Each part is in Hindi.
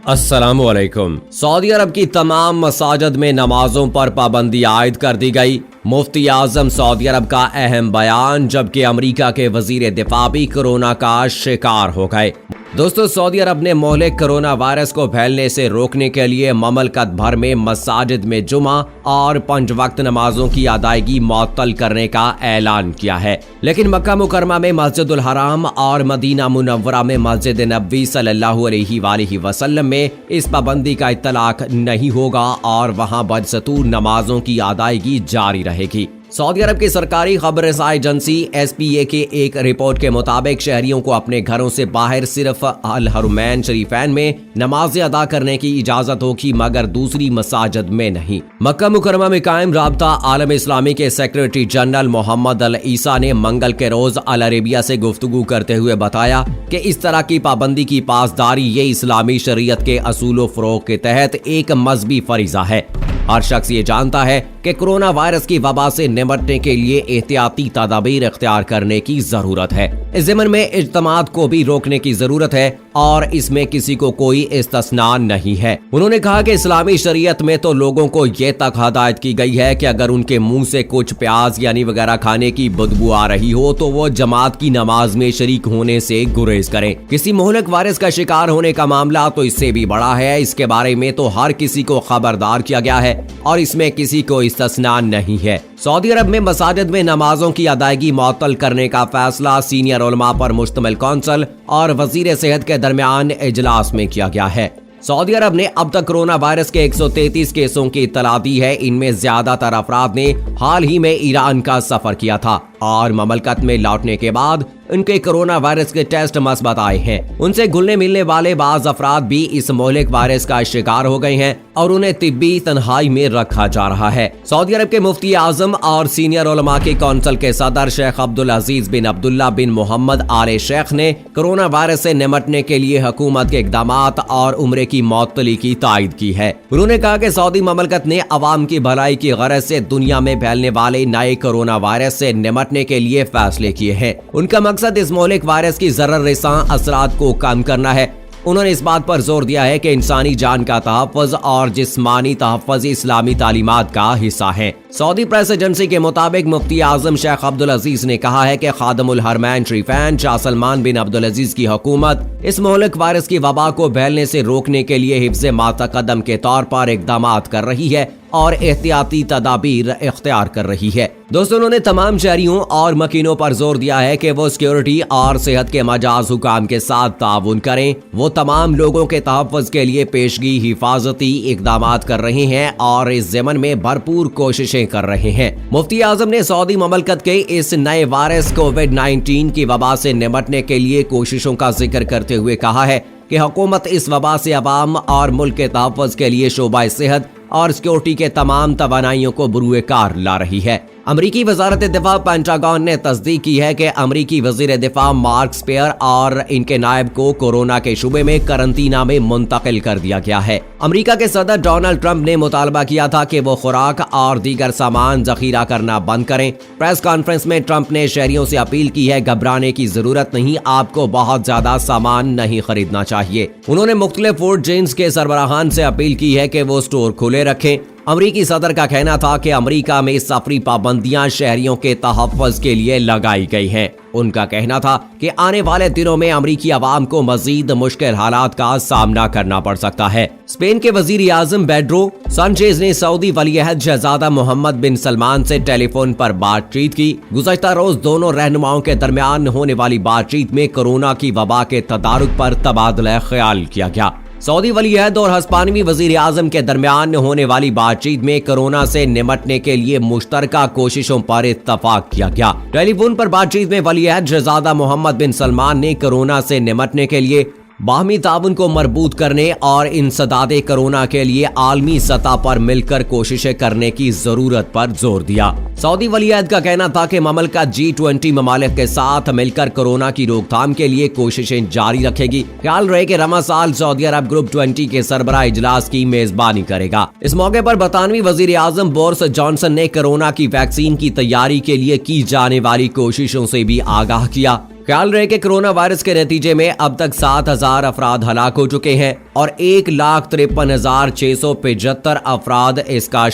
अस्सलामुअलैकुम। सऊदी अरब की तमाम मसाजिद में नमाजों पर पाबंदी आयद कर दी गई। मुफ्ती आजम सऊदी अरब का अहम बयान, जबकि अमेरिका के वजीर दिफा भी कोरोना का शिकार हो गए। दोस्तों, सऊदी अरब ने मोहलिक कोरोना वायरस को फैलने से रोकने के लिए ममलकत भर में मसाजिद में जुमा और 5 वक्त नमाजों की अदायगी मुअत्तल करने का ऐलान किया है। लेकिन मक्का मुकरमा में मस्जिदुल हराम और मदीना मुनव्वरा में मस्जिद नबवी सल्लल्लाहु अलैहि वसल्लम में इस पाबंदी का इत्तलाक नहीं होगा और वहां बदस्तूर नमाजों की अदायगी जारी रहेगी। सऊदी अरब की सरकारी खबर रसाई एजेंसी SPA की एक रिपोर्ट के मुताबिक शहरियों को अपने घरों से बाहर सिर्फ अल हरमैन शरीफैन में नमाजें अदा करने की इजाजत होगी, मगर दूसरी मसाजिद में नहीं। मक्का मुकरमा में कायम राब्ता आलम इस्लामी के सेक्रेटरी जनरल मोहम्मद अल ईसा ने मंगल के रोज अल अरेबिया से गुफ्तगू करते हुए बताया कि इस तरह की पाबंदी की पासदारी ये इस्लामी शरीयत के असूल फ़रोग़ के तहत एक मजहबी फरीजा है। हर शख्स ये जानता है कि कोरोना वायरस की वबा से निपटने के लिए एहतियाती तदाबीर इख्तियार करने की जरूरत है। इस ज़मन में इज्तिमात को भी रोकने की जरूरत है और इसमें किसी को कोई इस्तिस्ना नहीं है। उन्होंने कहा कि इस्लामी शरीयत में तो लोगों को ये तक हदायत की गई है कि अगर उनके मुंह से कुछ प्याज यानी वगैरह खाने की बदबू आ रही हो तो वो जमात की नमाज में शरीक होने से गुरेज करें। किसी मोहलिक वायरस का शिकार होने का मामला तो इससे भी बड़ा है। इसके बारे में तो हर किसी को खबरदार किया गया है और इसमें किसी को इस्तिस्ना नहीं है। सऊदी अरब में मसाजिद में नमाजों की अदायगी मुअत्तल करने का फैसला सीनियर उलमा पर मुश्तमिल कौंसिल और वजीर सेहत के दरमियान इजलास में किया गया है। सऊदी अरब ने अब तक कोरोना वायरस के 133 केसों की इत्तला दी है। इनमें ज्यादातर अफराद ने हाल ही में ईरान का सफर किया था और ममलकत में लौटने के बाद उनके कोरोना वायरस के टेस्ट मस्बत आए हैं। उनसे घुलने मिलने वाले बाज अफराद भी इस मोहलिक वायरस का शिकार हो गए हैं और उन्हें तिब्बी तन्हाई में रखा जा रहा है। सऊदी अरब के मुफ्ती आजम और सीनियर उलमा की कौंसिल के सदर शेख अब्दुल अजीज बिन अब्दुल्ला बिन मोहम्मद आले शेख ने कोरोना वायरस से निपटने के लिए हुकूमत के इक़दामात और उम्रे की मुअत्तली की तायद की है। उन्होंने कहा कि सऊदी ममलकत ने अवाम की भलाई की गरज से दुनिया में फैलने वाले नए कोरोना वायरस से निपटने के लिए फैसले किए हैं। उनका मकसद इस मोहलिक वायरस की ज़रर रिसां असरात को कम करना है। उन्होंने इस बात पर जोर दिया है कि इंसानी जान का तहफ़्फ़ुज़ और जिस्मानी तहफ़्फ़ुज़ इस्लामी तालीमात का हिस्सा है। सऊदी प्रेस एजेंसी के मुताबिक मुफ्ती आजम शेख अब्दुल अजीज ने कहा है कि खादिमुल हरमैन शरीफैन शाह सलमान बिन अब्दुल अजीज की हुकूमत इस मोहलिक वायरस की वबा को फैलने से रोकने के लिए हिफ्ज़ मातक़द्दम के तौर पर इक़दामात कर रही है और एहतियाती तदाबीर इख्तियार कर रही है। दोस्तों, उन्होंने तमाम शहरियों और मकीनों पर जोर दिया है कि वो सिक्योरिटी और सेहत के मजाज हुकाम के साथ ताउन करें। वो तमाम लोगों के तहफ़्फ़ुज़ के लिए पेशगी हिफाजती इक़दामात कर रहे हैं और इस ज़मन में भरपूर कोशिशें कर रहे हैं। मुफ्ती आजम ने सऊदी ममलकत के इस नए वायरस कोविड-19 की वबा से निपटने के लिए कोशिशों का जिक्र करते हुए कहा है कि हुकूमत इस वबा से अवाम और मुल्क के तहफ़्फ़ुज़ के लिए शोबा सेहत और सिक्योरिटी के तमाम तवानाइयों को बुरुए कार ला रही है। अमरीकी वजारत दिफा पेंटागन ने तस्दीक की है कि अमरीकी वजीर दिफा मार्क स्पेयर और इनके नायब को कोरोना के शुबे में करंतना में मुंतकिल कर दिया गया है। अमरीका के सदर डोनाल्ड ट्रंप ने मुतालबा किया था कि वो खुराक और दीगर सामान जखीरा करना बंद करें। प्रेस कॉन्फ्रेंस में ट्रंप ने शहरियों से अपील की है, घबराने की जरूरत नहीं, आपको बहुत ज्यादा सामान नहीं खरीदना चाहिए। उन्होंने मुख्तलिफ फूड चेन्स के सरबराहान से अपील की है कि वो स्टोर खुले रखें। अमरीकी सदर का कहना था कि अमरीका में सफरी पाबंदियां शहरियों के तहफ़्फ़ुज़ के लिए लगाई गई हैं। उनका कहना था कि आने वाले दिनों में अमरीकी अवाम को मजीद मुश्किल हालात का सामना करना पड़ सकता है। स्पेन के वजीर आजम पेड्रो साnchez ने सऊदी वलीअहद शहजादा मोहम्मद बिन सलमान से टेलीफोन पर बातचीत की। गुज़श्ता रोज दोनों रहनुमाओं के दरमियान होने वाली बातचीत में कोरोना की वबा के तदारुक पर तबादला ख्याल किया गया। सऊदी वलीअहद और हस्पानवी वजीर आजम के दरमियान होने वाली बातचीत में कोरोना से निपटने के लिए मुश्तरका कोशिशों पर इत्तफाक किया गया। टेलीफोन पर बातचीत में वलीअहद शहजादा मोहम्मद बिन सलमान ने कोरोना से निपटने के लिए बाहमी ताउन को मजबूत करने और इंसदादे कोरोना के लिए आलमी सतह पर मिलकर कोशिशें करने की जरूरत पर जोर दिया। सऊदी वलीअहद का कहना था कि ममलकत G20 ममालिक के साथ मिलकर कोरोना की रोकथाम के लिए कोशिशें जारी रखेगी। ख्याल रहे कि रमा साल सऊदी अरब ग्रुप 20 के सरबराह इजलास की मेजबानी करेगा। इस मौके पर बरतानवी वजीर आजम बोरिस जॉनसन ने कोरोना की वैक्सीन की तैयारी के लिए की जाने वाली कोशिशों से भी आगाह किया। ख्याल रहे कि कोरोना वायरस के नतीजे में अब तक 7,000 अफराद हलाक हो चुके हैं और 1,53,675 अफराद इसका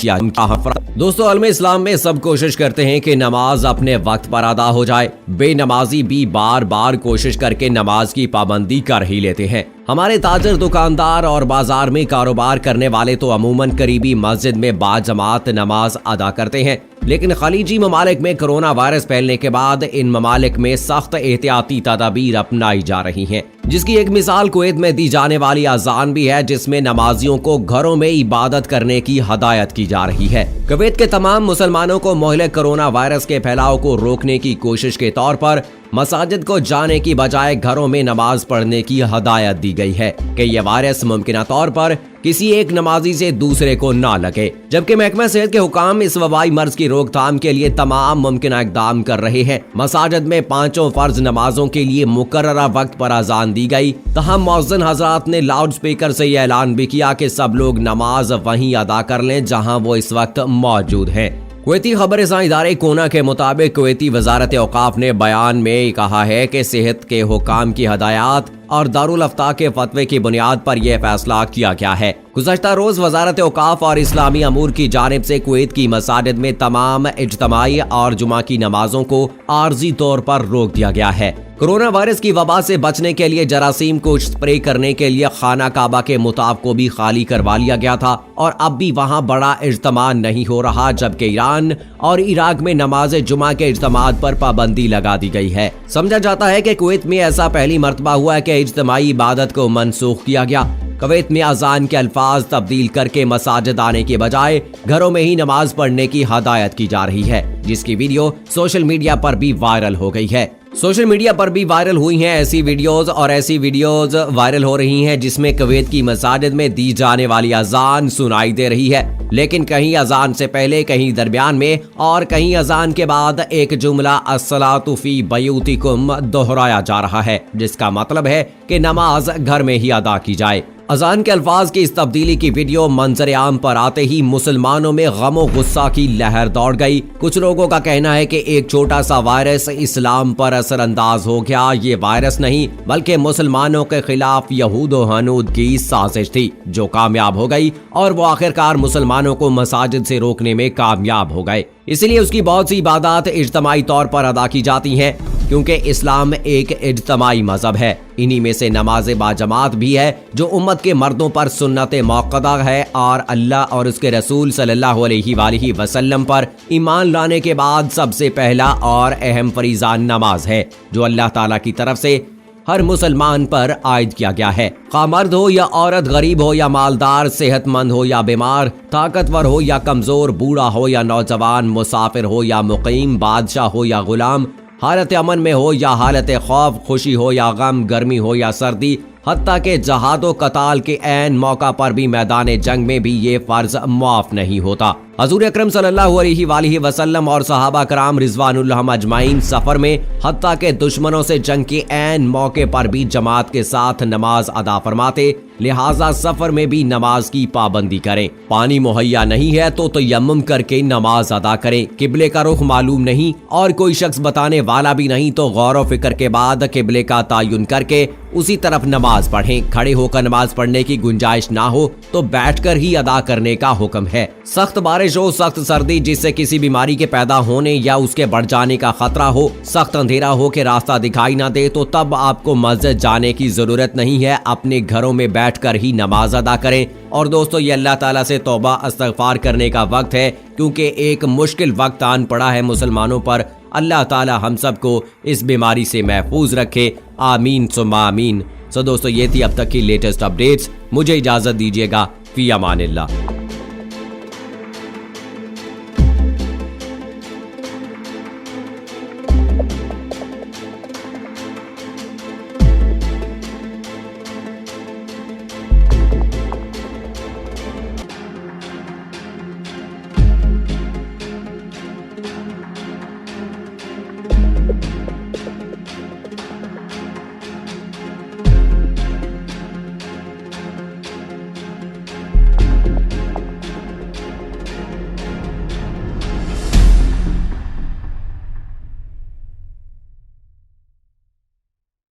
दोस्तों, अलमे इस्लाम में सब कोशिश करते हैं कि नमाज अपने वक्त पर अदा हो जाए। बेनमाजी भी बार बार कोशिश करके नमाज की पाबंदी कर ही लेते हैं। हमारे ताजर, दुकानदार और बाजार में कारोबार करने वाले तो अमूमन करीबी मस्जिद में बाजमात नमाज अदा करते हैं, लेकिन खलीजी ममालिक में कोरोना वायरस फैलने के बाद इन ममालिक में सख्त एहतियाती तदाबीर अपनाई जा रही हैं, जिसकी एक मिसाल कुवैत में दी जाने वाली अजान भी है, जिसमें नमाजियों को घरों में इबादत करने की हदायत की जा रही है। कुवैत के तमाम मुसलमानों को मुहलिक कोरोना वायरस के फैलाव को रोकने की कोशिश के तौर पर मसाजिद को जाने की बजाय घरों में नमाज पढ़ने की हदायत दी गई है कि यह वायरस मुमकिन तौर पर किसी एक नमाजी से दूसरे को ना लगे, जबकि महकमा सेहत के हुकाम इस वबाई मर्ज की रोकथाम के लिए तमाम मुमकिन इकदाम कर रहे हैं। मसाजिद में 5 फर्ज नमाजों के लिए मुकर्ररा वक्त पर अजान दी गई। तहम मौज़िन हजरात ने लाउड स्पीकर से यह ऐलान भी किया कि सब लोग नमाज वहीं अदा कर लें जहां वो इस वक्त मौजूद हैं। कुवैती खबरसां इदारे कोना के मुताबिक कुवैती वजारत औकाफ ने बयान में कहा है कि सेहत के हुकाम की हदायत और दारुल अफ्ता के फतवे की बुनियाद पर यह फैसला किया गया है। गुज़श्ता रोज वजारत औकाफ और इस्लामी अमूर की जानिब से कुवैत की मसाजिद में तमाम इज्तिमाई और जुमा की नमाजों को आर्जी तौर पर रोक दिया गया है। कोरोना वायरस की वबा से बचने के लिए जरासीम को स्प्रे करने के लिए खाना काबा के मुताब को भी खाली करवा लिया गया था और अब भी वहां बड़ा इज्तिमा नहीं हो रहा, जबकि ईरान और इराक में नमाज जुमा के इज्तिमात पर पाबंदी लगा दी गई है। समझा जाता है कि कुवैत में ऐसा पहली मर्तबा हुआ है कि इज्तिमाई इबादत को मनसूख किया गया। कुवैत में अजान के अल्फाज तब्दील करके मसाजिद आने के बजाय घरों में ही नमाज पढ़ने की हदायत की जा रही है, जिसकी वीडियो सोशल मीडिया पर भी वायरल हो गई है। सोशल मीडिया पर भी वायरल हुई हैं ऐसी वीडियोज वायरल हो रही हैं जिसमें कुवैत की मसाजिद में दी जाने वाली अजान सुनाई दे रही है, लेकिन कहीं अजान से पहले, कहीं दरमियान में और कहीं अजान के बाद एक जुमला अस्सलातु फी बयूतिकुम दोहराया जा रहा है, जिसका मतलब है कि नमाज घर में ही अदा की जाए। अजान के अल्फाज की इस तब्दीली की वीडियो मंजर आम पर आते ही मुसलमानों में गम और गुस्सा की लहर दौड़ गई। कुछ लोगों का कहना है कि एक छोटा सा वायरस इस्लाम पर असरअंदाज हो गया। ये वायरस नहीं बल्कि मुसलमानों के खिलाफ यहूद और हनूद की साजिश थी जो कामयाब हो गई और वो आखिरकार मुसलमानों को मसाजिद से रोकने में कामयाब हो गए। इसलिए उसकी बहुत सी इबादत इज्तिमाई तौर पर अदा की जाती हैं, क्योंकि इस्लाम एक इज्तिमाई मजहब है। इन्हीं में से नमाज बाजमात भी है जो उम्मत के मर्दों पर सुन्नत मौक़दा है और अल्लाह और उसके रसूल सल्लल्लाहु अलैहि वसल्लम पर ईमान लाने के बाद सबसे पहला और अहम फरीज़ा नमाज है जो अल्लाह ताला की तरफ से हर मुसलमान पर आयद किया गया है। खा मर्द हो या औरत, गरीब हो या मालदार, सेहतमंद हो या बीमार, ताकतवर हो या कमजोर, बूढ़ा हो या नौजवान, मुसाफिर हो या मुकीम, बादशाह हो या गुलाम, हालत अमन में हो या हालत खौफ, खुशी हो या गम, गर्मी हो या सर्दी, हत्ता के जहादो कताल के ऐन मौका पर भी मैदान जंग में भी ये फर्ज माफ नहीं होता। हजूर अकरम सल्लल्लाहु अलैहि वसल्लम और सहाबा कराम रिजवानुल्लाह अजमाइन सफर में हत्ता के दुश्मनों से जंग के ऐन मौके पर भी जमात के साथ नमाज अदा फरमाते, लिहाजा सफर में भी नमाज की पाबंदी करें। पानी मुहैया नहीं है तो तयम्मुम करके नमाज अदा करें। किबले का रुख मालूम नहीं और कोई शख्स बताने वाला भी नहीं तो गौर फिक्र के बाद किबले का तायुन करके उसी तरफ नमाज पढ़ें। खड़े होकर नमाज पढ़ने की गुंजाइश ना हो तो बैठकर ही अदा करने का हुक्म है। सख्त बारिश हो, सख्त सर्दी जिससे किसी बीमारी के पैदा होने या उसके बढ़ जाने का खतरा हो, सख्त अंधेरा हो के रास्ता दिखाई ना दे तो तब आपको मस्जिद जाने की जरूरत नहीं है। अपने घरों में बैठकर ही नमाज अदा करें। और दोस्तों, ये अल्लाह ताला से तौबा इस्तगफार करने का वक्त है, क्योंकि एक मुश्किल वक्त आन पड़ा है मुसलमानों पर। अल्लाह ताला हम सबको इस बीमारी से महफूज रखे। आमीन सुम्मा आमीन। सो दोस्तों, ये थी अब तक की लेटेस्ट अपडेट्स। मुझे इजाजत दीजिएगा। फी अमानिल्लाह।